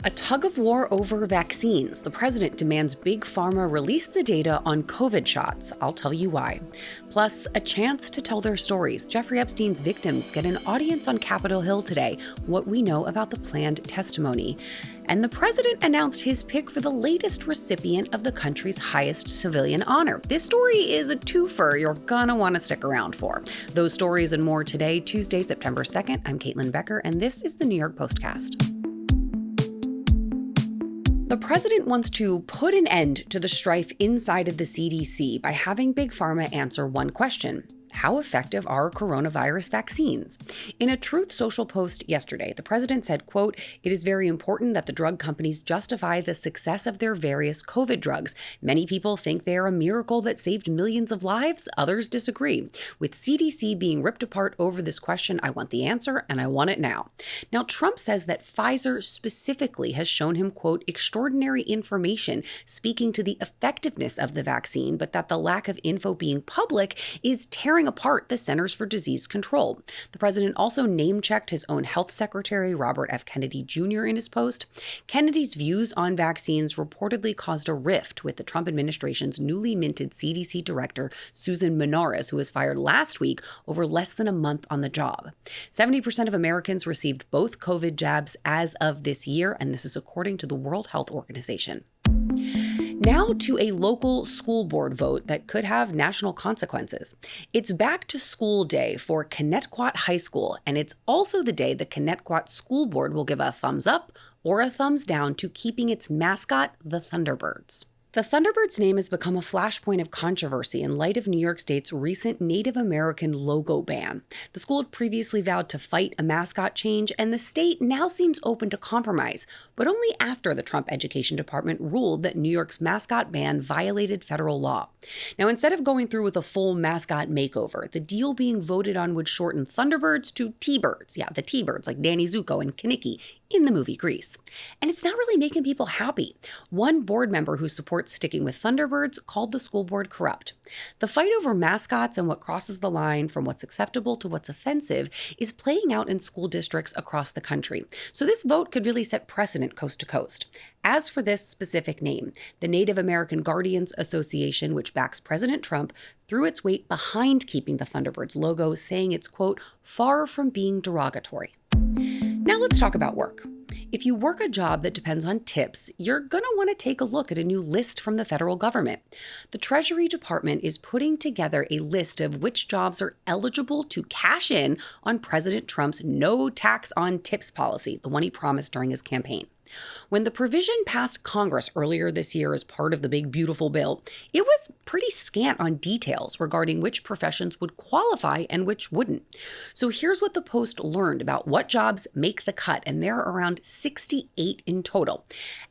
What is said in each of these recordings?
A tug of war over vaccines. The president demands Big Pharma release the data on COVID shots. I'll tell you why. Plus, a chance to tell their stories. Jeffrey Epstein's victims get an audience on Capitol Hill today. What we know about the planned testimony. And the president announced his pick for the latest recipient of the country's highest civilian honor. This story is a twofer you're gonna want to stick around for. Those stories and more today, Tuesday, September 2nd. I'm Caitlin Becker, and this is the New York Postcast. The president wants to put an end to the strife inside of the CDC by having Big Pharma answer one question. How effective are coronavirus vaccines? In a Truth Social post yesterday, the president said, quote, "It is very important that the drug companies justify the success of their various COVID drugs. Many people think they are a miracle that saved millions of lives. Others disagree. With CDC being ripped apart over this question, I want the answer and I want it now." Now, Trump says that Pfizer specifically has shown him, quote, "extraordinary information speaking to the effectiveness of the vaccine, but that the lack of info being public is tearing apart the Centers for Disease Control." The president also name-checked his own health secretary, Robert F. Kennedy Jr., in his post. Kennedy's views on vaccines reportedly caused a rift with the Trump administration's newly minted CDC director, Susan Menares, who was fired last week over less than a month on the job. 70% of Americans received both COVID jabs as of this year, and this is according to the World Health Organization. Now to a local school board vote that could have national consequences. It's back to school day for Connecticut High School, and it's also the day the Connecticut School Board will give a thumbs up or a thumbs down to keeping its mascot, the Thunderbirds. The Thunderbirds name has become a flashpoint of controversy in light of New York State's recent Native American logo ban. The school had previously vowed to fight a mascot change, and the state now seems open to compromise, but only after the Trump Education Department ruled that New York's mascot ban violated federal law. Now, instead of going through with a full mascot makeover, the deal being voted on would shorten Thunderbirds to T-Birds. Yeah, the T-Birds, like Danny Zuko and Kinnicky in the movie Grease. And it's not really making people happy. One board member who supports sticking with Thunderbirds called the school board corrupt. The fight over mascots and what crosses the line from what's acceptable to what's offensive is playing out in school districts across the country. So this vote could really set precedent coast to coast. As for this specific name, the Native American Guardians Association, which backs President Trump, threw its weight behind keeping the Thunderbirds logo, saying it's, quote, "far from being derogatory." Now let's talk about work. If you work a job that depends on tips, you're going to want to take a look at a new list from the federal government. The Treasury Department is putting together a list of which jobs are eligible to cash in on President Trump's no tax on tips policy, the one he promised during his campaign. When the provision passed Congress earlier this year as part of the big beautiful bill, it was pretty scant on details regarding which professions would qualify and which wouldn't. So here's what the Post learned about what jobs make the cut, and there are around 68 in total.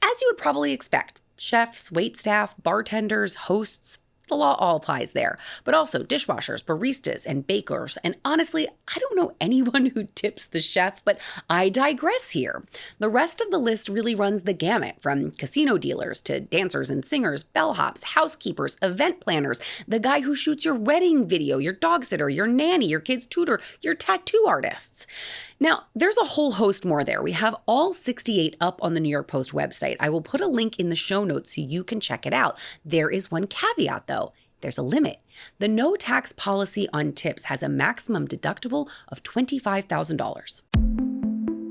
As you would probably expect, chefs, waitstaff, bartenders, hosts, the law all applies there, but also dishwashers, baristas, and bakers. And honestly, I don't know anyone who tips the chef, but I digress here. The rest of the list really runs the gamut, from casino dealers to dancers and singers, bellhops, housekeepers, event planners, the guy who shoots your wedding video, your dog sitter, your nanny, your kid's tutor, your tattoo artists. Now, there's a whole host more there. We have all 68 up on the New York Post website. I will put a link in the show notes so you can check it out. There is one caveat, though. There's a limit. The no tax policy on tips has a maximum deductible of $25,000.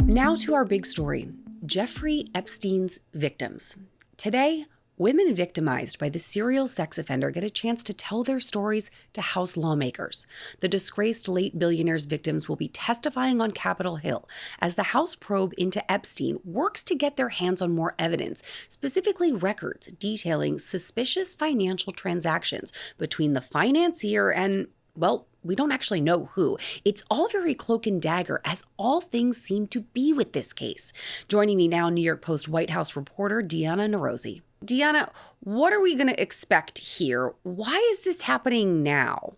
Now to our big story, Jeffrey Epstein's victims. Today, women victimized by the serial sex offender get a chance to tell their stories to House lawmakers. The disgraced late billionaire's victims will be testifying on Capitol Hill as the House probe into Epstein works to get their hands on more evidence, specifically records detailing suspicious financial transactions between the financier and, well, we don't actually know who. It's all very cloak and dagger, as all things seem to be with this case. Joining me now, New York Post White House reporter Deanna Nerozzi. Deanna, what are we going to expect here? Why is this happening now?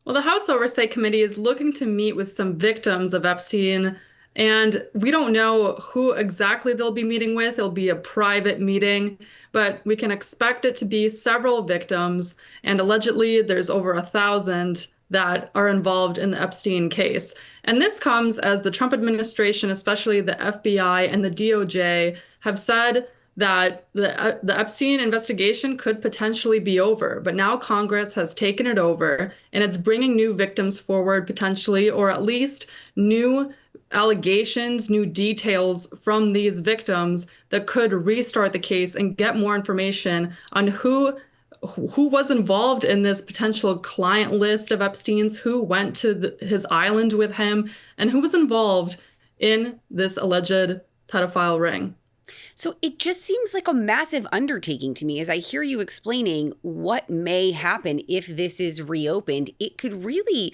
Well, the House Oversight Committee is looking to meet with some victims of Epstein, and we don't know who exactly they'll be meeting with. It'll be a private meeting, but we can expect it to be several victims, and allegedly there's over 1,000 that are involved in the Epstein case. And this comes as the Trump administration, especially the FBI and the DOJ, have said that the Epstein investigation could potentially be over. But now Congress has taken it over, and it's bringing new victims forward potentially, or at least new allegations, new details from these victims that could restart the case and get more information on who was involved in this potential client list of Epstein's, who went to his island with him, and who was involved in this alleged pedophile ring. So it just seems like a massive undertaking to me as I hear you explaining what may happen if this is reopened. It could really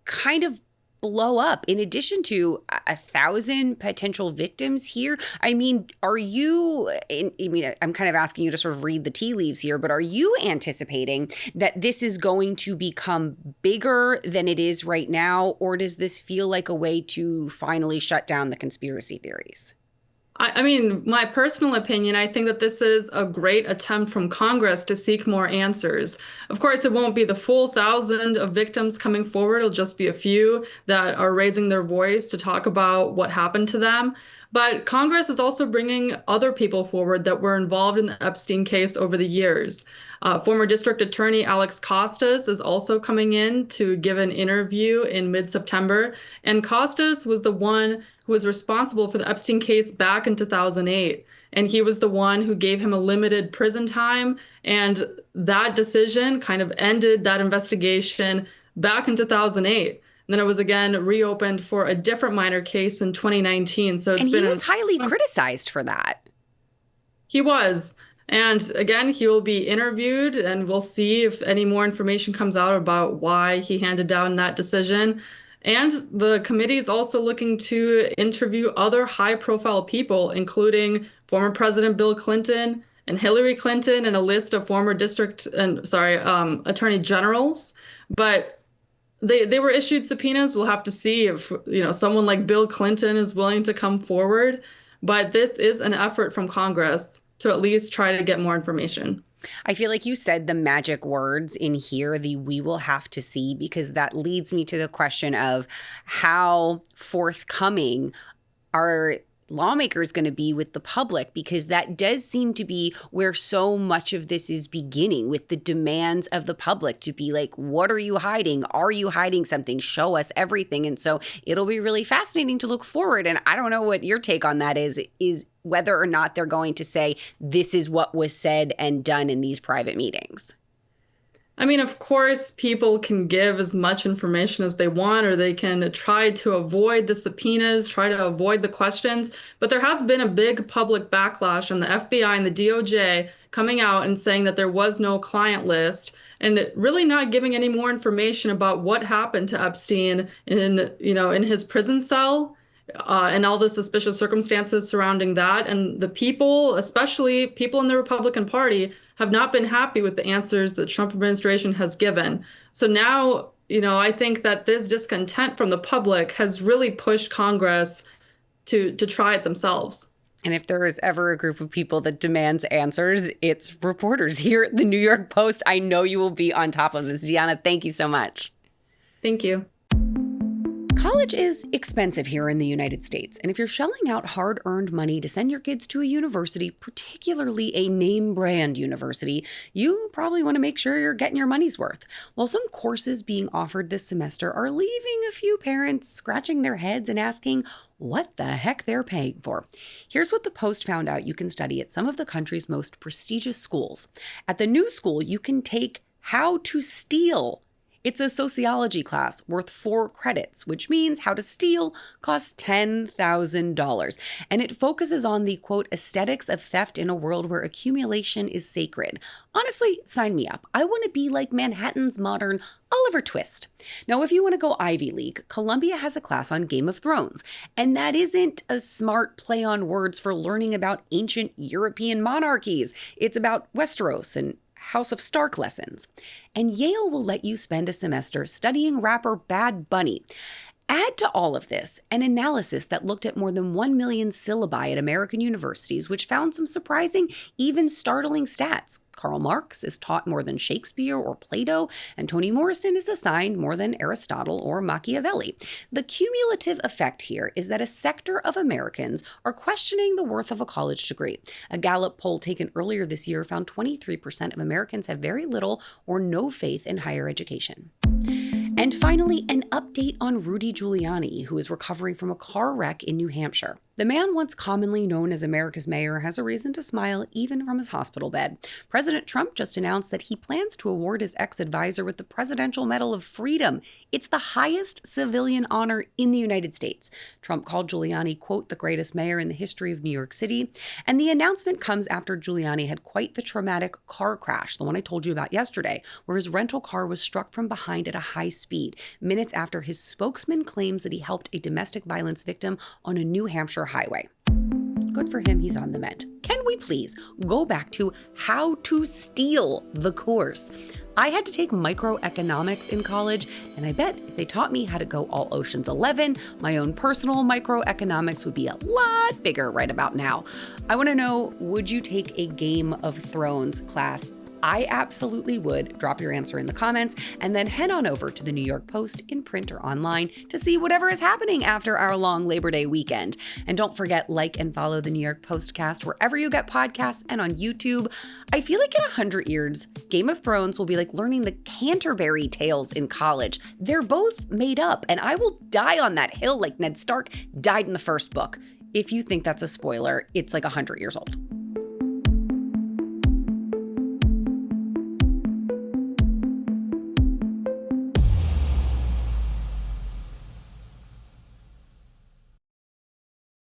kind of blow up in addition to 1,000 potential victims here. I mean, I'm kind of asking you to sort of read the tea leaves here, but are you anticipating that this is going to become bigger than it is right now? Or does this feel like a way to finally shut down the conspiracy theories? I mean, my personal opinion, I think that this is a great attempt from Congress to seek more answers. Of course, it won't be the full 1,000 of victims coming forward. It'll just be a few that are raising their voice to talk about what happened to them. But Congress is also bringing other people forward that were involved in the Epstein case over the years. Former District Attorney Alex Costas is also coming in to give an interview in mid-September. And Costas was the one who was responsible for the Epstein case back in 2008. And he was the one who gave him a limited prison time. And that decision kind of ended that investigation back in 2008. And then it was again reopened for a different minor case in 2019. So he was highly criticized for that. He was. And again, he will be interviewed, and we'll see if any more information comes out about why he handed down that decision. And the committee is also looking to interview other high-profile people, including former President Bill Clinton and Hillary Clinton, and a list of former attorney generals. But they were issued subpoenas. We'll have to see if someone like Bill Clinton is willing to come forward. But this is an effort from Congress to at least try to get more information. I feel like you said the magic words in here, the "we will have to see," because that leads me to the question of how forthcoming are lawmakers going to be with the public, because that does seem to be where so much of this is beginning, with the demands of the public to be like, what are you hiding? Are you hiding something? Show us everything. And so it'll be really fascinating to look forward. And I don't know what your take on that is whether or not they're going to say this is what was said and done in these private meetings. I mean, of course, people can give as much information as they want, or they can try to avoid the subpoenas, try to avoid the questions. But there has been a big public backlash on the FBI and the DOJ coming out and saying that there was no client list, and really not giving any more information about what happened to Epstein in his prison cell. And all the suspicious circumstances surrounding that. And the people, especially people in the Republican Party, have not been happy with the answers the Trump administration has given. So now, I think that this discontent from the public has really pushed Congress to try it themselves. And if there is ever a group of people that demands answers, it's reporters here at the New York Post. I know you will be on top of this. Deanna, thank you so much. Thank you. College is expensive here in the United States, and if you're shelling out hard-earned money to send your kids to a university, particularly a name-brand university, you probably want to make sure you're getting your money's worth. Well, some courses being offered this semester are leaving a few parents scratching their heads and asking what the heck they're paying for. Here's what the Post found out you can study at some of the country's most prestigious schools. At the new school, you can take How to Steal. It's a sociology class worth 4 credits, which means how to steal costs $10,000. And it focuses on the, quote, aesthetics of theft in a world where accumulation is sacred. Honestly, sign me up. I want to be like Manhattan's modern Oliver Twist. Now, if you want to go Ivy League, Columbia has a class on Game of Thrones. And that isn't a smart play on words for learning about ancient European monarchies. It's about Westeros and House of Stark lessons. And Yale will let you spend a semester studying rapper Bad Bunny. Add to all of this an analysis that looked at more than 1 million syllabi at American universities, which found some surprising, even startling stats. Karl Marx is taught more than Shakespeare or Plato, and Toni Morrison is assigned more than Aristotle or Machiavelli. The cumulative effect here is that a sector of Americans are questioning the worth of a college degree. A Gallup poll taken earlier this year found 23% of Americans have very little or no faith in higher education. And finally, an update on Rudy Giuliani, who is recovering from a car wreck in New Hampshire. The man once commonly known as America's mayor has a reason to smile even from his hospital bed. President Trump just announced that he plans to award his ex-advisor with the Presidential Medal of Freedom. It's the highest civilian honor in the United States. Trump called Giuliani, quote, the greatest mayor in the history of New York City. And the announcement comes after Giuliani had quite the traumatic car crash, the one I told you about yesterday, where his rental car was struck from behind at a high speed, minutes after his spokesman claims that he helped a domestic violence victim on a New Hampshire highway. Good for him, he's on the mend. Can we please go back to how to steal the course? I had to take microeconomics in college, and I bet if they taught me how to go all Ocean's 11, my own personal microeconomics would be a lot bigger right about now. I want to know, would you take a Game of Thrones class? I absolutely would. Drop your answer in the comments and then head on over to the New York Post in print or online to see whatever is happening after our long Labor Day weekend. And don't forget, like and follow the New York Postcast wherever you get podcasts and on YouTube. I feel like in 100 years, Game of Thrones will be like learning the Canterbury Tales in college. They're both made up, and I will die on that hill like Ned Stark died in the first book. If you think that's a spoiler, it's like 100 years old.